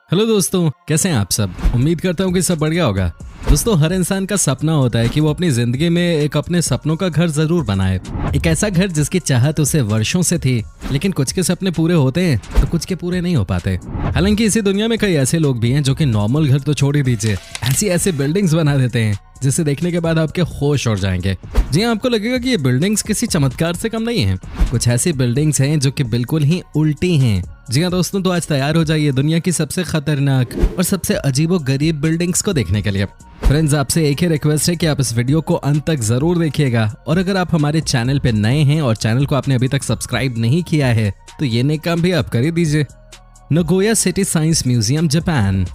Hello दोस्तों, कैसे हैं आप सब। उम्मीद करता हूँ कि सब बढ़िया होगा। दोस्तों, हर इंसान का सपना होता है कि वो अपनी जिंदगी में एक अपने सपनों का घर जरूर बनाए। एक ऐसा घर जिसकी चाहत उसे वर्षों से थी, लेकिन कुछ के सपने पूरे होते हैं तो कुछ के पूरे नहीं हो पाते। हालांकि इसी दुनिया में कई ऐसे लोग भी हैं जो कि नॉर्मल घर तो छोड़ ही दीजिए, ऐसी बिल्डिंग्स बना देते हैं जिसे देखने के बाद आपके होश उड़ जाएंगे। जी हाँ, आपको लगेगा कि ये बिल्डिंग्स किसी चमत्कार से कम नहीं है। कुछ ऐसी बिल्डिंग्स हैं जो कि बिल्कुल ही उल्टी हैं। जी हाँ दोस्तों, तो आज तैयार हो जाइए दुनिया की सबसे खतरनाक और सबसे अजीबोगरीब बिल्डिंग्स को देखने के लिए। फ्रेंड्स, आपसे एक ही रिक्वेस्ट है कि आप इस वीडियो को अंत तक जरूर देखिएगा, और अगर आप हमारे चैनल पे नए हैं और चैनल को आपने अभी तक सब्सक्राइब नहीं किया है तो ये नेक काम भी आप कर ही दीजिए। Nagoya city science museum, Japan.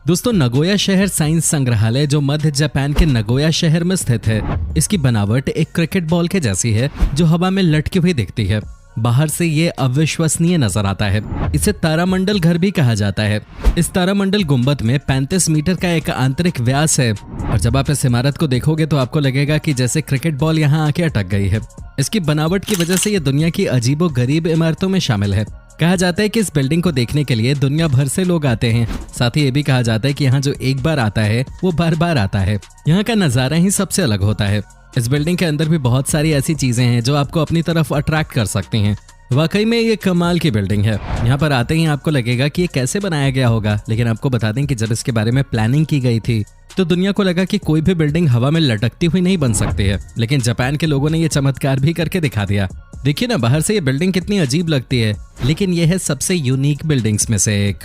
दोस्तों, नगोया शहर साइंस संग्रहालय जो मध्य जापान के नगोया शहर में स्थित है, इसकी बनावट एक क्रिकेट बॉल के जैसी है जो हवा में लटकी हुई दिखती है। बाहर से ये अविश्वसनीय नजर आता है। इसे तारामंडल घर भी कहा जाता है। इस तारामंडल गुंबद में 35 मीटर का एक आंतरिक व्यास है, और जब आप इस इमारत को देखोगे तो आपको लगेगा कि जैसे क्रिकेट बॉल यहाँ आके अटक गई है। इसकी बनावट की वजह से ये दुनिया की अजीबोगरीब इमारतों में शामिल है। कहा जाता है कि इस बिल्डिंग को देखने के लिए दुनिया भर से लोग आते हैं। साथ ही ये भी कहा जाता है कि यहाँ जो एक बार आता है वो बार बार आता है। यहाँ का नजारा ही सबसे अलग होता है। इस बिल्डिंग के अंदर भी बहुत सारी ऐसी चीजें हैं जो आपको अपनी तरफ अट्रैक्ट कर सकती हैं। वाकई में ये कमाल की बिल्डिंग है। यहाँ पर आते ही आपको लगेगा कि ये कैसे बनाया गया होगा, लेकिन आपको बता दें कि जब इसके बारे में प्लानिंग की गई थी तो दुनिया को लगा कि कोई भी बिल्डिंग हवा में लटकती हुई नहीं बन सकती है, लेकिन जापान के लोगों ने ये चमत्कार भी करके दिखा दिया। देखिए ना, बाहर से ये बिल्डिंग कितनी अजीब लगती है, लेकिन यह है सबसे यूनिक बिल्डिंग्स में से एक।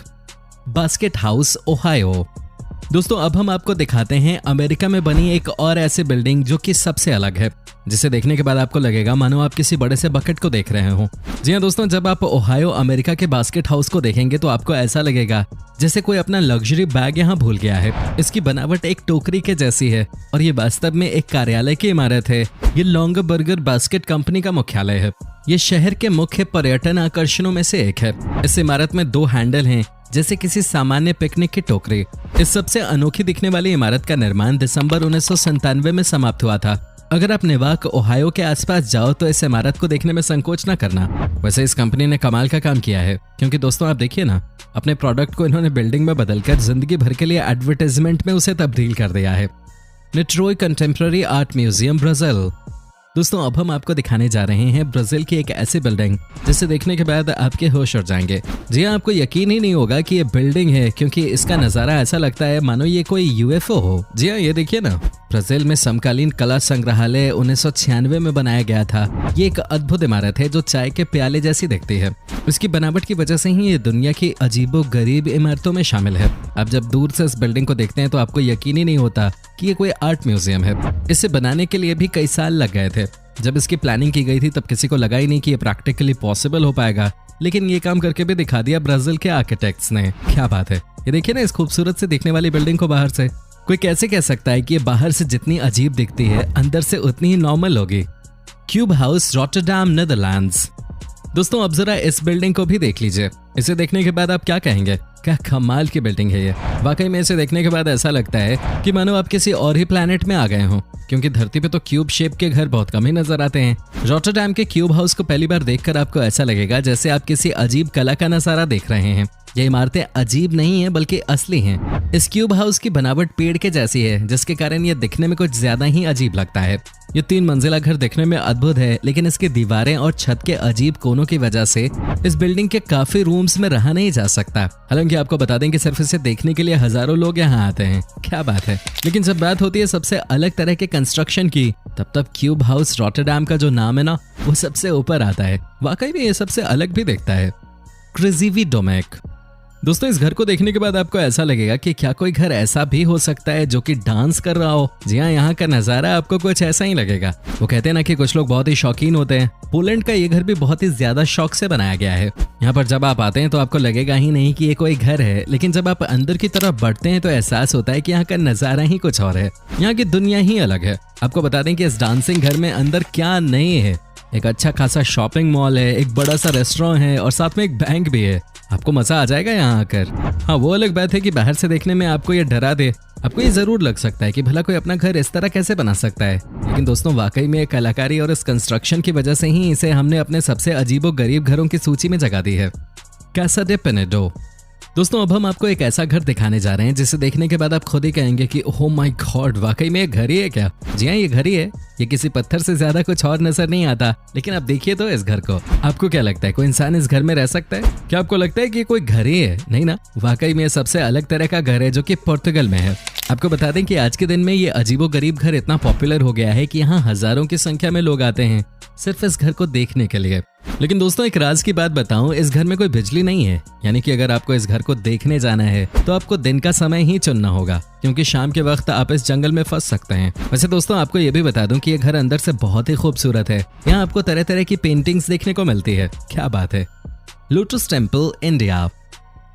Basket house, Ohio. दोस्तों, अब हम आपको दिखाते हैं अमेरिका में बनी एक और ऐसी बिल्डिंग जो कि सबसे अलग है, जिसे देखने के बाद आपको लगेगा मानो आप किसी बड़े से बकेट को देख रहे हो। जी हाँ दोस्तों, जब आप ओहायो अमेरिका के बास्केट हाउस को देखेंगे तो आपको ऐसा लगेगा जैसे कोई अपना लग्जरी बैग यहाँ भूल गया है। इसकी बनावट एक टोकरी के जैसी है और ये वास्तव में एक कार्यालय की इमारत है। ये लॉन्गबर्गर बास्केट कंपनी का मुख्यालय है। ये शहर के मुख्य पर्यटन आकर्षणों में से एक है। इस इमारत में 2 हैंडल हैं जैसे किसी सामान्य पिकनिक की टोकरी। इस सबसे अनोखी दिखने वाली इमारत का निर्माण दिसंबर 1997 में समाप्त हुआ था। अगर आप नेवाक, ओहायो के आसपास जाओ तो इस इमारत को देखने में संकोच न करना। वैसे इस कंपनी ने कमाल का काम किया है, क्योंकि दोस्तों आप देखिए ना, अपने प्रोडक्ट को इन्होंने बिल्डिंग में बदलकर जिंदगी भर के लिए एडवर्टाइजमेंट में उसे तब्दील कर दिया है। निट्रोय कंटेम्पररी आर्ट म्यूजियम, ब्राजील। दोस्तों, अब हम आपको दिखाने जा रहे हैं ब्राजील की एक ऐसी बिल्डिंग जिसे देखने के बाद आपके होश उड़ जाएंगे। जी हाँ, आपको यकीन ही नहीं होगा कि ये बिल्डिंग है, क्योंकि इसका नजारा ऐसा लगता है मानो ये कोई यूएफओ हो। जी हाँ, ये देखिए ना, ब्राजील में समकालीन कला संग्रहालय 1996 में बनाया गया था। ये एक अद्भुत इमारत है जो चाय के प्याले जैसी दिखती है। इसकी बनावट की वजह से ही ये दुनिया की अजीबोगरीब इमारतों में शामिल है। अब जब दूर से इस बिल्डिंग को देखते हैं तो आपको यकीन ही नहीं होता कि ये कोई आर्ट म्यूजियम है। इसे बनाने के लिए भी कई साल लग गए थे। जब इसकी प्लानिंग की गई थी तब किसी को लगा ही नहीं कि ये प्रैक्टिकली पॉसिबल हो पाएगा, लेकिन ये काम करके भी दिखा दिया ब्राजील के आर्किटेक्ट्स ने। क्या बात है। ये देखिए ना, इस खूबसूरत से दिखने वाली बिल्डिंग को बाहर से। कोई कैसे कह सकता है कि ये बाहर से जितनी अजीब दिखती है अंदर से उतनी ही नॉर्मल होगी। Cube house, Rotterdam, Netherlands. दोस्तों, अब जरा इस बिल्डिंग को भी देख लीजिए। इसे देखने के बाद आप क्या कहेंगे? क्या कमाल की बिल्डिंग है ये। वाकई में इसे देखने के बाद ऐसा लगता है कि मानो आप किसी और ही प्लेनेट में आ गए हो, क्योंकि धरती पे तो क्यूब शेप के घर बहुत कम ही नजर आते हैं। रॉटरडैम के क्यूब हाउस को पहली बार देखकर आपको ऐसा लगेगा जैसे आप किसी अजीब कला का नजारा देख रहे हैं। ये इमारतें अजीब नहीं है बल्कि असली हैं। इस क्यूब हाउस की बनावट पेड़ के जैसी है, जिसके कारण ये दिखने में कुछ ज्यादा ही अजीब लगता है। ये 3 मंजिला घर दिखने में अद्भुत है, लेकिन इसकी दीवारें और छत के अजीब कोनों की वजह से इस बिल्डिंग के काफी रूम्स में रहा नहीं जा सकता। हालांकि आपको बता दें कि सिर्फ इसे देखने के लिए हजारों लोग यहाँ आते हैं। क्या बात है। लेकिन जब बात होती है सबसे अलग तरह के कंस्ट्रक्शन की, तब क्यूब हाउस रॉटरडैम का जो नाम है ना, वो सबसे ऊपर आता है। वाकई में ये सबसे अलग भी दिखता है। क्रिजीवी डोमेक। दोस्तों, इस घर को देखने के बाद आपको ऐसा लगेगा कि क्या कोई घर ऐसा भी हो सकता है जो कि डांस कर रहा हो। जी हाँ, यहाँ का नजारा आपको कुछ ऐसा ही लगेगा। वो कहते हैं ना कि कुछ लोग बहुत ही शौकीन होते हैं। पोलैंड का ये घर भी बहुत ही ज्यादा शौक से बनाया गया है। यहाँ पर जब आप आते हैं तो आपको लगेगा ही नहीं कि ये कोई घर है, लेकिन जब आप अंदर की तरफ बढ़ते हैं तो एहसास होता है कि यहाँ का नजारा ही कुछ और है। यहाँ की दुनिया ही अलग है। आपको बता दें कि इस डांसिंग घर में अंदर क्या नहीं है। एक अच्छा खासा शॉपिंग मॉल है, एक बड़ा सा रेस्टोरेंट है और साथ में एक बैंक भी है। आपको मजा आ जाएगा यहाँ आकर। हाँ, वो अलग बात है कि बाहर से देखने में आपको ये डरा दे। आपको ये जरूर लग सकता है कि भला कोई अपना घर इस तरह कैसे बना सकता है, लेकिन दोस्तों वाकई में कलाकारी और इस कंस्ट्रक्शन की वजह से ही इसे हमने अपने सबसे अजीबो गरीब घरों की सूची में जगह दी है। कैसा डे पेनेडो। दोस्तों अब हम आपको एक ऐसा घर दिखाने जा रहे हैं जिसे देखने के बाद आप खुद ही कहेंगे कि ओह माय गॉड, वाकई में ये घर ही है क्या? जी हाँ, ये घर ही है। ये किसी पत्थर से ज्यादा कुछ और नजर नहीं आता। लेकिन आप देखिए तो इस घर को, आपको क्या लगता है कोई इंसान इस घर में रह सकता है? क्या आपको लगता है कि कोई घर ही है? नहीं ना, वाकई में सबसे अलग तरह का घर है जो कि पुर्तगाल में है। आपको बता दें कि आज के दिन में ये अजीबोगरीब घर इतना पॉपुलर हो गया है कि यहाँ हजारों की संख्या में लोग आते हैं सिर्फ इस घर को देखने के लिए। लेकिन दोस्तों एक राज की बात बताऊं, इस घर में कोई बिजली नहीं है। यानी कि अगर आपको इस घर को देखने जाना है तो आपको दिन का समय ही चुनना होगा, क्योंकि शाम के वक्त आप इस जंगल में फंस सकते हैं। वैसे दोस्तों आपको ये भी बता दूं कि ये घर अंदर से बहुत ही खूबसूरत है। यहाँ आपको तरह तरह की पेंटिंग्स देखने को मिलती है। क्या बात है। Lotus temple India.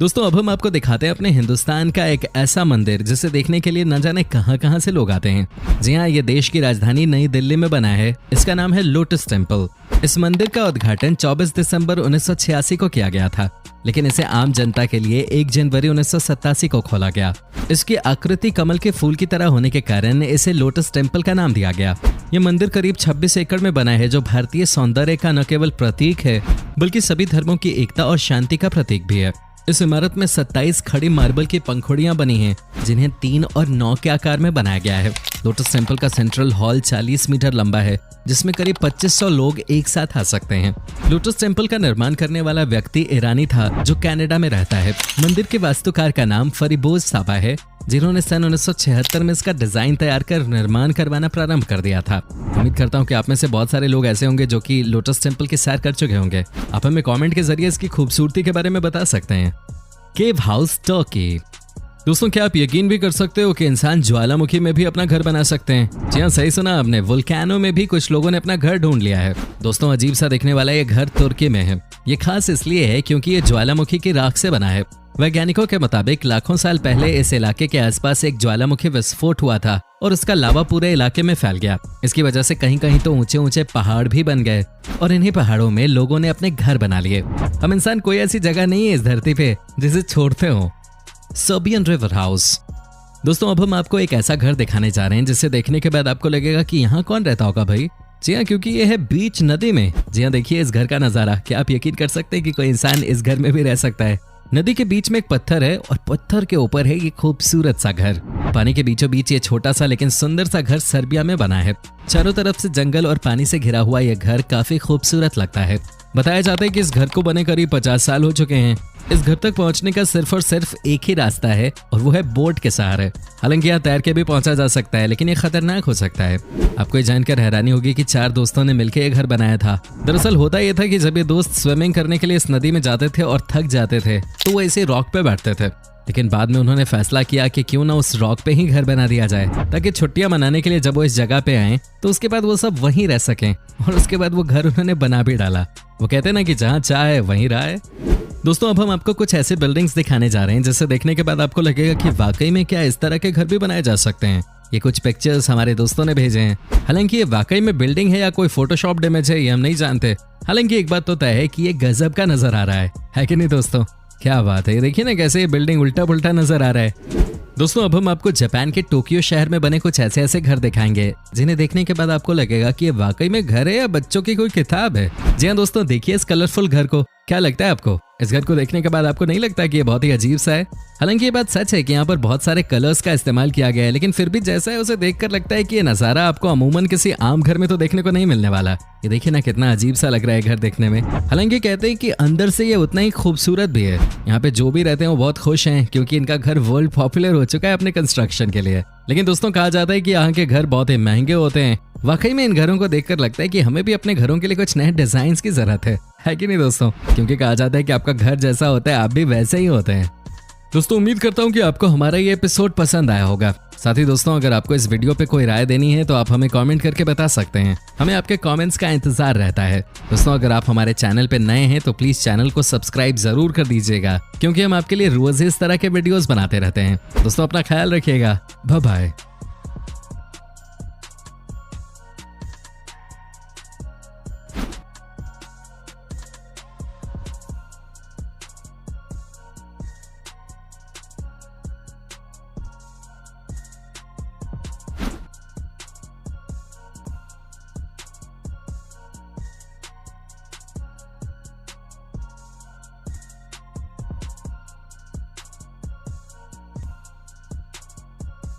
दोस्तों अब हम आपको दिखाते हैं अपने हिंदुस्तान का एक ऐसा मंदिर जिसे देखने के लिए न जाने कहां से लोग आते हैं। जी हाँ, ये देश की राजधानी नई दिल्ली में बना है। इसका नाम है लोटस टेम्पल। इस मंदिर का उद्घाटन 24 दिसंबर 1986 को किया गया था, लेकिन इसे आम जनता के लिए 1 जनवरी 1987 को खोला गया। इसकी आकृति कमल के फूल की तरह होने के कारण इसे लोटस टेम्पल का नाम दिया गया। ये मंदिर करीब 26 एकड़ में बना है, जो भारतीय सौंदर्य का न केवल प्रतीक है बल्कि सभी धर्मों की एकता और शांति का प्रतीक भी है। इस इमारत में 27 खड़ी मार्बल की पंखुड़ियां बनी हैं, जिन्हें 3 और 9 के आकार में बनाया गया है। लोटस टेम्पल का सेंट्रल हॉल 40 मीटर लंबा है, जिसमें करीब 2500 लोग एक साथ आ सकते हैं। लोटस टेम्पल का निर्माण करने वाला व्यक्ति ईरानी था, जो कनाडा में रहता है। मंदिर के वास्तुकार का नाम फरीबोज साबा है, जिन्होंने सन 1976 में इसका डिजाइन तैयार कर निर्माण करवाना प्रारंभ कर दिया था। उम्मीद करता हूँ कि आप में से बहुत सारे लोग ऐसे होंगे जो कि लोटस टेम्पल की सैर कर चुके होंगे। आप हमें कमेंट के जरिए इसकी खूबसूरती के बारे में बता सकते हैं। केव हाउस टर्की। दोस्तों क्या आप यकीन भी कर सकते हो कि इंसान ज्वालामुखी में भी अपना घर बना सकते हैं? जी हाँ, सही सुना आपने। वोल्केनो में भी कुछ लोगों ने अपना घर ढूंढ लिया है। दोस्तों अजीब सा दिखने वाला ये घर तुर्की में है। ये खास इसलिए है क्योंकि ये ज्वालामुखी की राख से बना है। वैज्ञानिकों के मुताबिक लाखों साल पहले इस इलाके के आसपास एक ज्वालामुखी विस्फोट हुआ था और उसका लावा पूरे इलाके में फैल गया। इसकी वजह से कहीं कहीं तो ऊंचे ऊंचे पहाड़ भी बन गए और इन्हीं पहाड़ों में लोगों ने अपने घर बना लिए। हम इंसान कोई ऐसी जगह नहीं है इस धरती पे जिसे छोड़ते हो। Serbian river house. दोस्तों अब हम आपको एक ऐसा घर दिखाने जा रहे हैं जिसे देखने के बाद आपको लगेगा कि यहाँ कौन रहता होगा भाई। जी हाँ, क्योंकि ये है बीच नदी में। जी हाँ, देखिए इस घर का नजारा। क्या आप यकीन कर सकते हैं कि कोई इंसान इस घर में भी रह सकता है? नदी के बीच में एक पत्थर है और पत्थर के ऊपर है ये खूबसूरत सा घर। पानी के बीचों बीच ये छोटा सा लेकिन सुंदर सा घर सर्बिया में बना है। चारों तरफ से जंगल और पानी से घिरा हुआ यह घर काफी खूबसूरत लगता है। बताया जाता है कि इस घर को बने करीब 50 साल हो चुके हैं। इस घर तक पहुंचने का सिर्फ और सिर्फ एक ही रास्ता है और वो है बोट के सहारे। हालांकि यहाँ तैर के भी पहुंचा जा सकता है, लेकिन ये खतरनाक हो सकता है। आपको ये जानकर हैरानी होगी कि 4 दोस्तों ने मिलकर ये घर बनाया था। दरअसल होता ये था कि जब ये दोस्त स्विमिंग करने के लिए इस नदी में जाते थे और थक जाते थे तो वो ऐसे रॉक पे बैठते थे। लेकिन बाद में उन्होंने फैसला किया कि क्यों ना उस रॉक पे ही घर बना दिया जाए, ताकि छुट्टियां मनाने के लिए जब वो इस जगह पे आए तो उसके बाद वो सब वहीं रह सकें। और उसके बाद वो घर उन्होंने बना भी डाला। वो कहते हैं ना कि जहाँ चाह है वहीं रहा है। दोस्तों अब हम आपको कुछ ऐसे बिल्डिंग्स दिखाने जा रहे हैं जिसे देखने के बाद आपको लगेगा कि वाकई में क्या इस तरह के घर भी बनाए जा सकते हैं। ये कुछ पिक्चर्स हमारे दोस्तों ने भेजे हैं। हालांकि ये वाकई में बिल्डिंग है या कोई फोटोशॉप्ड इमेज है ये हम नहीं जानते। हालांकि एक बात तो तय है कि ये गजब का नजर आ रहा है कि नहीं दोस्तों? क्या बात है, देखिए ना कैसे ये बिल्डिंग उल्टा पुल्टा नजर आ रहा है। दोस्तों अब हम आपको जापान के टोक्यो शहर में बने कुछ ऐसे ऐसे घर दिखाएंगे जिन्हें देखने के बाद आपको लगेगा कि ये वाकई में घर है या बच्चों की कोई किताब है। जी हाँ दोस्तों, देखिए इस कलरफुल घर को। क्या लगता है आपको? इस घर को देखने के बाद आपको नहीं लगता कि ये बहुत ही अजीब सा है? हालांकि ये बात सच है कि यहाँ पर बहुत सारे कलर्स का इस्तेमाल किया गया है, लेकिन फिर भी जैसा है उसे देखकर लगता है कि ये नजारा आपको अमूमन किसी आम घर में तो देखने को नहीं मिलने वाला। ये देखिए ना कितना अजीब सा लग रहा है घर देखने में। हालांकि कहते हैं कि अंदर से ये उतना ही खूबसूरत भी है। यहाँ पे जो भी रहते हैं वो बहुत खुश हैं क्योंकि इनका घर वर्ल्ड पॉपुलर हो चुका है अपने कंस्ट्रक्शन के लिए। लेकिन दोस्तों कहा जाता है कि यहाँ के घर बहुत ही महंगे होते हैं। वाकई में इन घरों को देखकर लगता है कि हमें भी अपने घरों के लिए कुछ नए डिजाइन की जरूरत है कि नहीं दोस्तों? क्योंकि कहा जाता है कि आपका घर जैसा होता है आप भी वैसे ही होते हैं। दोस्तों उम्मीद करता हूँ कि आपको हमारा ये एपिसोड पसंद आया होगा। साथ ही दोस्तों अगर आपको इस वीडियो पे कोई राय देनी है तो आप हमें कमेंट करके बता सकते हैं। हमें आपके कमेंट्स का इंतजार रहता है। दोस्तों अगर आप हमारे चैनल पे नए हैं तो प्लीज चैनल को सब्सक्राइब जरूर कर दीजिएगा, क्योंकि हम आपके लिए रोज इस तरह के वीडियोस बनाते रहते हैं। दोस्तों अपना ख्याल रखिएगा। Bye bye.